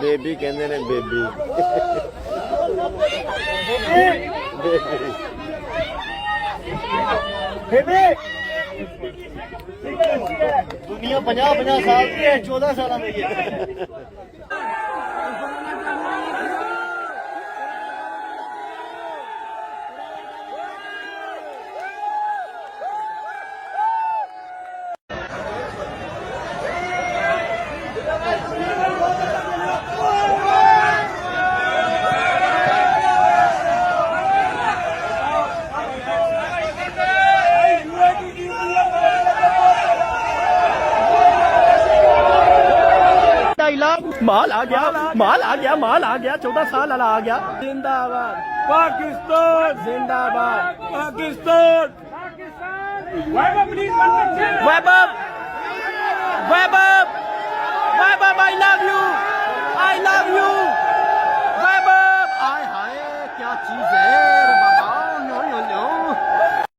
Baby कहते ने baby दुनिया 50-50 साल की है, 14 साल में ये माल आ गया, माल आ गया, माल आ गया, 14 साल वाला आ गया। जिंदाबाद पाकिस्तान, जिंदाबाद Pakistan. Vaibhav, Vaibhav, Vaibhav, I love you, I love you Vaibhav. आय हाय क्या चीज है।